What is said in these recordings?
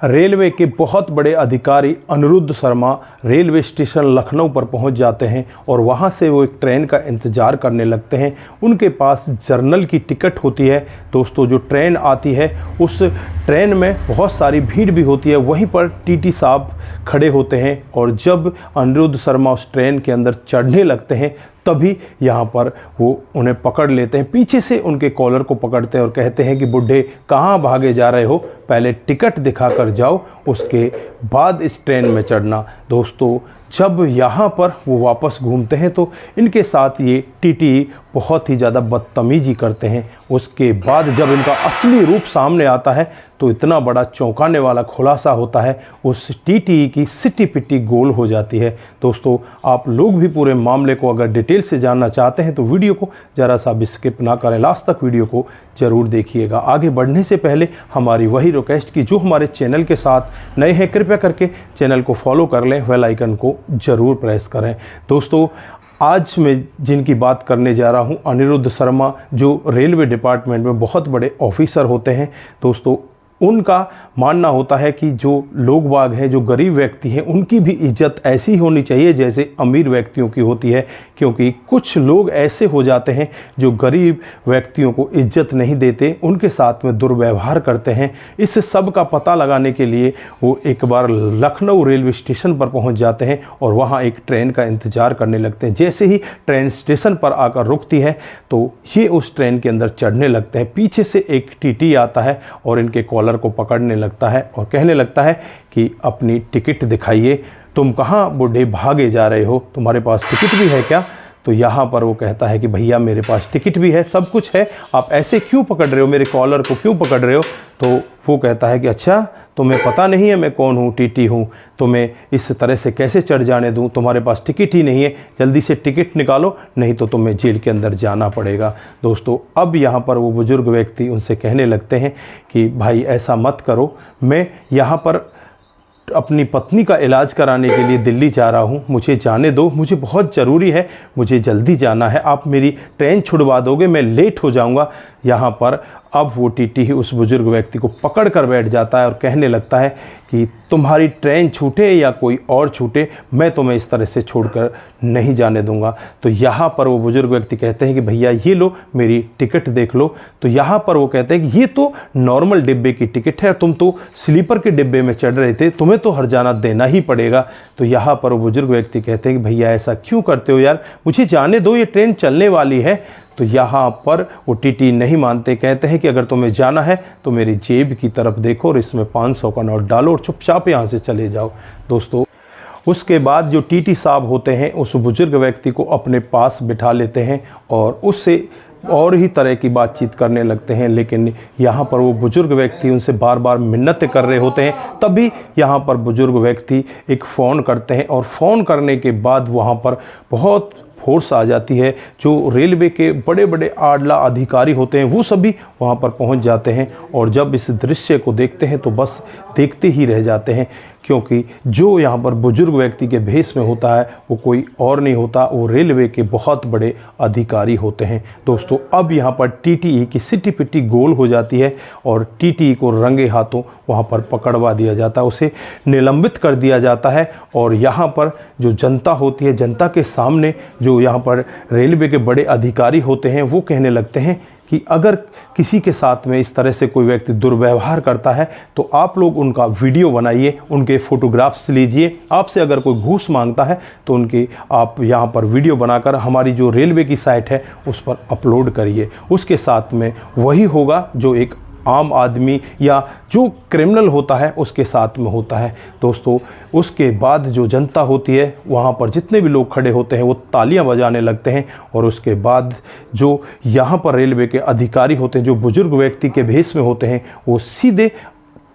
Railway के बहुत बड़े अधिकारी अनिरुद्ध शर्मा रेलवे स्टेशन लखनऊ पर पहुंच जाते हैं और वहां से वो एक ट्रेन का इंतज़ार करने लगते हैं। उनके पास जर्नल की टिकट होती है। दोस्तों, जो ट्रेन आती है उस ट्रेन में बहुत सारी भीड़ भी होती है। वहीं पर टीटी साहब खड़े होते हैं और जब अनिरुद्ध शर्मा उस ट्रेन के अंदर चढ़ने लगते हैं तभी यहाँ पर वो उन्हें पकड़ लेते हैं। पीछे से उनके कॉलर को पकड़ते हैं और कहते हैं कि बुढ़े कहाँ भागे जा रहे हो, पहले टिकट दिखा कर जाओ, उसके बाद इस ट्रेन में चढ़ना। दोस्तों, जब यहाँ पर वो वापस घूमते हैं तो इनके साथ ये टीटी बहुत ही ज़्यादा बदतमीजी करते हैं। उसके बाद जब इनका असली रूप सामने आता है तो इतना बड़ा चौंकाने वाला खुलासा होता है, उस टीटी की सिटी पिटी गोल हो जाती है। दोस्तों, आप लोग भी पूरे मामले को अगर डिटेल से जानना चाहते हैं तो वीडियो को ज़रा सा भी स्किप ना करें, लास्ट तक वीडियो को ज़रूर देखिएगा। आगे बढ़ने से पहले हमारी वही रिक्वेस्ट की जो हमारे चैनल के साथ नए हैं, कृपया करके चैनल को फॉलो कर लें, बेल आइकन को ज़रूर प्रेस करें। दोस्तों, आज मैं जिनकी बात करने जा रहा हूं, अनिरुद्ध शर्मा, जो रेलवे डिपार्टमेंट में बहुत बड़े ऑफिसर होते हैं। दोस्तों, उनका मानना होता है कि जो लोग बाग हैं, जो गरीब व्यक्ति हैं, उनकी भी इज्जत ऐसी होनी चाहिए जैसे अमीर व्यक्तियों की होती है, क्योंकि कुछ लोग ऐसे हो जाते हैं जो गरीब व्यक्तियों को इज्जत नहीं देते, उनके साथ में दुर्व्यवहार करते हैं। इस सब का पता लगाने के लिए वो एक बार लखनऊ रेलवे स्टेशन पर पहुंच जाते हैं और वहां एक ट्रेन का इंतज़ार करने लगते हैं। जैसे ही ट्रेन स्टेशन पर आकर रुकती है तो ये उस ट्रेन के अंदर चढ़ने लगते हैं। पीछे से एक टीटी आता है और इनके कॉलर को पकड़ने लगता है और कहने लगता है कि अपनी टिकट दिखाइए, तुम कहाँ बूढ़े भागे जा रहे हो, तुम्हारे पास टिकट भी है क्या? तो यहाँ पर वो कहता है कि भैया मेरे पास टिकट भी है, सब कुछ है, आप ऐसे क्यों पकड़ रहे हो, मेरे कॉलर को क्यों पकड़ रहे हो? तो वो कहता है कि अच्छा, तुम्हें पता नहीं है मैं कौन हूँ, टीटी हूँ, तो मैं इस तरह से कैसे चढ़ जाने दूँ, तुम्हारे पास टिकट ही नहीं है, जल्दी से टिकट निकालो, नहीं तो तुम्हें जेल के अंदर जाना पड़ेगा। दोस्तों, अब यहाँ पर वो बुज़ुर्ग व्यक्ति उनसे कहने लगते हैं कि भाई ऐसा मत करो, मैं यहाँ पर अपनी पत्नी का इलाज कराने के लिए दिल्ली जा रहा हूँ, मुझे जाने दो, मुझे बहुत ज़रूरी है, मुझे जल्दी जाना है, आप मेरी ट्रेन छुड़वा दोगे, मैं लेट हो जाऊँगा। यहाँ पर अब वो टीटी ही उस बुज़ुर्ग व्यक्ति को पकड़ कर बैठ जाता है और कहने लगता है कि तुम्हारी ट्रेन छूटे या कोई और छूटे, मैं तुम्हें इस तरह से छोड़कर नहीं जाने दूंगा। तो यहाँ पर वो बुज़ुर्ग व्यक्ति कहते हैं कि भैया ये लो, मेरी टिकट देख लो। तो यहाँ पर वो कहते हैं कि ये तो नॉर्मल डिब्बे की टिकट है, तुम तो स्लीपर के डिब्बे में चढ़ रहे थे, तुम्हें तो हर्जाना देना ही पड़ेगा। तो यहाँ पर वो बुज़ुर्ग व्यक्ति कहते हैं कि भैया ऐसा क्यों करते हो यार, मुझे जाने दो, ये ट्रेन चलने वाली है। तो यहाँ पर वो टीटी नहीं मानते, कहते हैं कि अगर तुम्हें जाना है तो मेरी जेब की तरफ देखो और इसमें 500 का नोट डालो और चुपचाप यहाँ से चले जाओ। दोस्तों, उसके बाद जो टीटी साहब होते हैं उस बुज़ुर्ग व्यक्ति को अपने पास बिठा लेते हैं और उससे और ही तरह की बातचीत करने लगते हैं। लेकिन यहाँ पर वो बुज़ुर्ग व्यक्ति उनसे बार बार मिन्नतें कर रहे होते हैं। तभी यहाँ पर बुज़ुर्ग व्यक्ति एक फ़ोन करते हैं और फ़ोन करने के बाद वहाँ पर बहुत फोर्स आ जाती है। जो रेलवे के बड़े बड़े आला अधिकारी होते हैं वो सभी वहाँ पर पहुँच जाते हैं और जब इस दृश्य को देखते हैं तो बस देखते ही रह जाते हैं, क्योंकि जो यहाँ पर बुज़ुर्ग व्यक्ति के भेष में होता है वो कोई और नहीं होता, वो रेलवे के बहुत बड़े अधिकारी होते हैं। दोस्तों, अब यहाँ पर टीटी की सिटी पिटी गोल हो जाती है और टीटी को रंगे हाथों वहाँ पर पकड़वा दिया जाता है, उसे निलंबित कर दिया जाता है। और यहाँ पर जो जनता होती है, जनता के सामने जो यहाँ पर रेलवे के बड़े अधिकारी होते हैं वो कहने लगते हैं कि अगर किसी के साथ में इस तरह से कोई व्यक्ति दुर्व्यवहार करता है तो आप लोग उनका वीडियो बनाइए, उनके फ़ोटोग्राफ्स लीजिए, आपसे अगर कोई घूस मांगता है तो उनकी आप यहाँ पर वीडियो बनाकर हमारी जो रेलवे की साइट है उस पर अपलोड करिए। उसके साथ में वही होगा जो एक आम आदमी या जो क्रिमिनल होता है उसके साथ में होता है। दोस्तों, उसके बाद जो जनता होती है वहाँ पर जितने भी लोग खड़े होते हैं वो तालियां बजाने लगते हैं और उसके बाद जो यहाँ पर रेलवे के अधिकारी होते हैं, जो बुज़ुर्ग व्यक्ति के भेष में होते हैं, वो सीधे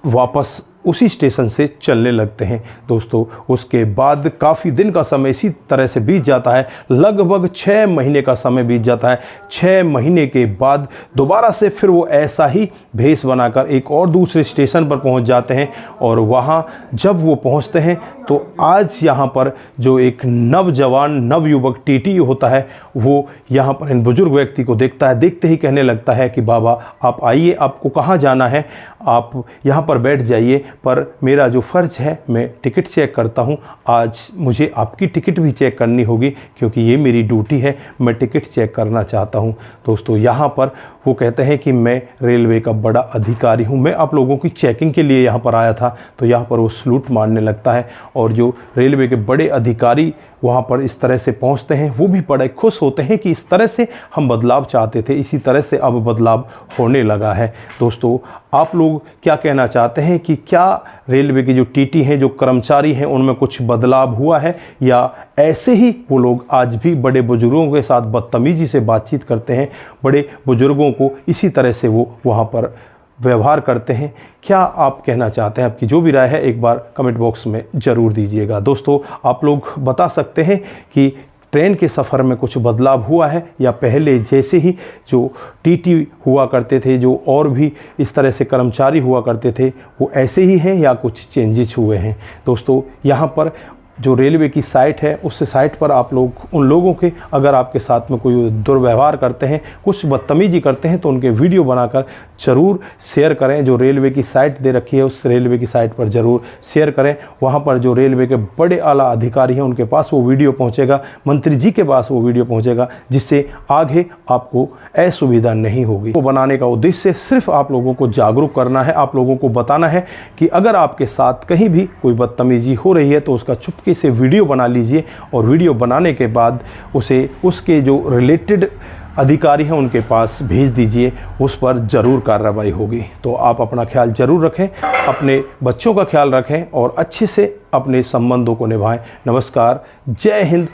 वापस उसी स्टेशन से चलने लगते हैं। दोस्तों, उसके बाद काफ़ी दिन का समय इसी तरह से बीत जाता है, लगभग 6 महीने का समय बीत जाता है। 6 महीने के बाद दोबारा से फिर वो ऐसा ही भेष बनाकर एक और दूसरे स्टेशन पर पहुंच जाते हैं और वहां जब वो पहुंचते हैं तो आज यहाँ पर जो एक नवजवान नवयुवक टीटी होता है वो यहाँ पर इन बुजुर्ग व्यक्ति को देखता है, देखते ही कहने लगता है कि बाबा आप आइए, आपको कहाँ जाना है, आप यहाँ पर बैठ जाइए, पर मेरा जो फ़र्ज़ है मैं टिकट चेक करता हूँ। आज मुझे आपकी टिकट भी चेक करनी होगी क्योंकि ये मेरी ड्यूटी है, मैं टिकट चेक करना चाहता हूँ। दोस्तों यहाँ पर वो कहते हैं कि मैं रेलवे का बड़ा अधिकारी हूँ, मैं आप लोगों की चेकिंग के लिए यहाँ पर आया था। तो यहाँ पर वो सलूट मारने लगता है और जो रेलवे के बड़े अधिकारी वहाँ पर इस तरह से पहुँचते हैं वो भी बड़े खुश होते हैं कि इस तरह से हम बदलाव चाहते थे, इसी तरह से अब बदलाव होने लगा है। दोस्तों आप लोग क्या कहना चाहते हैं कि क्या रेलवे के जो टीटी हैं, जो कर्मचारी हैं, उनमें कुछ बदलाव हुआ है या ऐसे ही वो लोग आज भी बड़े बुजुर्गों के साथ बदतमीजी से बातचीत करते हैं, बड़े बुजुर्गों को इसी तरह से वो वहाँ पर व्यवहार करते हैं? क्या आप कहना चाहते हैं? आपकी जो भी राय है एक बार कमेंट बॉक्स में ज़रूर दीजिएगा। दोस्तों आप लोग बता सकते हैं कि ट्रेन के सफ़र में कुछ बदलाव हुआ है या पहले जैसे ही जो टीटी हुआ करते थे, जो और भी इस तरह से कर्मचारी हुआ करते थे, वो ऐसे ही हैं या कुछ चेंजेस हुए हैं? दोस्तों यहाँ पर जो रेलवे की साइट है उस साइट पर आप लोग उन लोगों के अगर आपके साथ में कोई दुर्व्यवहार करते हैं, कुछ बदतमीजी करते हैं तो उनके वीडियो बनाकर ज़रूर शेयर करें। जो रेलवे की साइट दे रखी है उस रेलवे की साइट पर ज़रूर शेयर करें। वहाँ पर जो रेलवे के बड़े आला अधिकारी हैं उनके पास वो वीडियो पहुँचेगा, मंत्री जी के पास वो वीडियो पहुँचेगा, जिससे आगे आपको असुविधा नहीं होगी। तो बनाने का उद्देश्य सिर्फ आप लोगों को जागरूक करना है, आप लोगों को बताना है कि अगर आपके साथ कहीं भी कोई बदतमीजी हो रही है तो उसका चुपके से वीडियो बना लीजिए और वीडियो बनाने के बाद उसे उसके जो रिलेटेड अधिकारी हैं उनके पास भेज दीजिए, उस पर ज़रूर कार्रवाई होगी। तो आप अपना ख्याल ज़रूर रखें, अपने बच्चों का ख्याल रखें और अच्छे से अपने संबंधों को निभाएं। नमस्कार, जय हिंद,